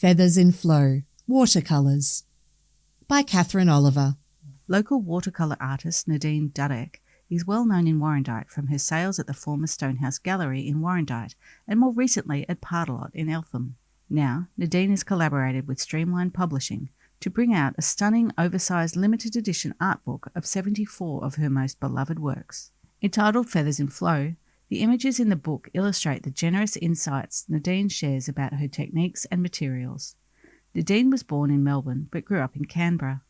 Feathers in Flow, Watercolours by Catherine Oliver. Local watercolour artist Nadine Dudek is well known in Warrandyte from her sales at the former Stonehouse Gallery in Warrandyte and more recently at Partalot in Eltham. Now, Nadine has collaborated with Streamline Publishing to bring out a stunning oversized limited edition art book of 74 of her most beloved works. Entitled Feathers in Flow, the images in the book illustrate the generous insights Nadine shares about her techniques and materials. Nadine was born in Melbourne but grew up in Canberra.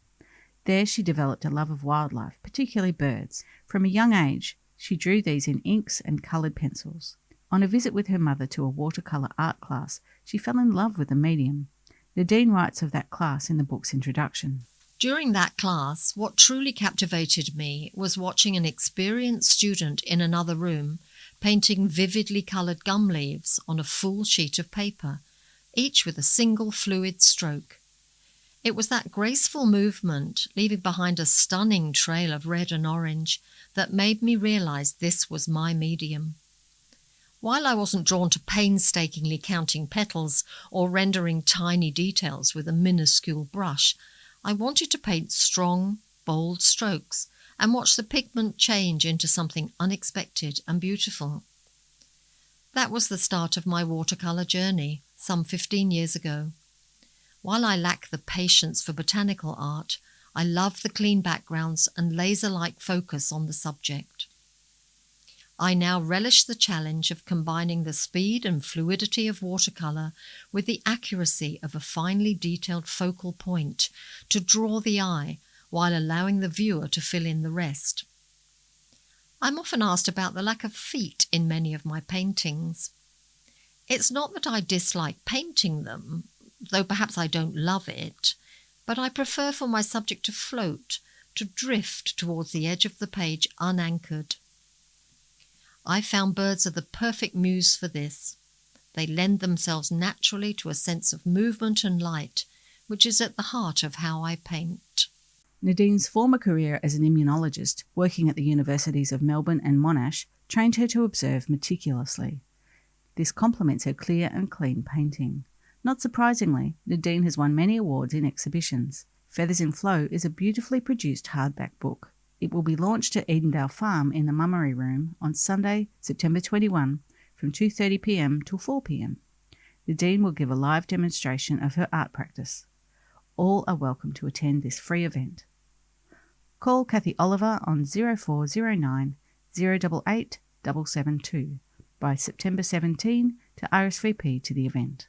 There she developed a love of wildlife, particularly birds. From a young age, she drew these in inks and coloured pencils. On a visit with her mother to a watercolour art class, she fell in love with the medium. Nadine writes of that class in the book's introduction. During that class, what truly captivated me was watching an experienced student in another room painting vividly coloured gum leaves on a full sheet of paper, each with a single fluid stroke. It was that graceful movement, leaving behind a stunning trail of red and orange, that made me realise this was my medium. While I wasn't drawn to painstakingly counting petals or rendering tiny details with a minuscule brush, I wanted to paint strong, bold strokes and watch the pigment change into something unexpected and beautiful. That was the start of my watercolour journey, some 15 years ago. While I lack the patience for botanical art, I love the clean backgrounds and laser-like focus on the subject. I now relish the challenge of combining the speed and fluidity of watercolour with the accuracy of a finely detailed focal point to draw the eye while allowing the viewer to fill in the rest. I'm often asked about the lack of feet in many of my paintings. It's not that I dislike painting them, though perhaps I don't love it, but I prefer for my subject to float, to drift towards the edge of the page unanchored. I found birds are the perfect muse for this. They lend themselves naturally to a sense of movement and light, which is at the heart of how I paint. Nadine's former career as an immunologist, working at the universities of Melbourne and Monash, trained her to observe meticulously. This complements her clear and clean painting. Not surprisingly, Nadine has won many awards in exhibitions. Feathers in Flow is a beautifully produced hardback book. It will be launched at Edendale Farm in the Mummery Room on Sunday, September 21, from 2:30 p.m. till 4 p.m. Nadine will give a live demonstration of her art practice. All are welcome to attend this free event. Call Cathy Oliver on 0409 088 772 by September 17 to RSVP to the event.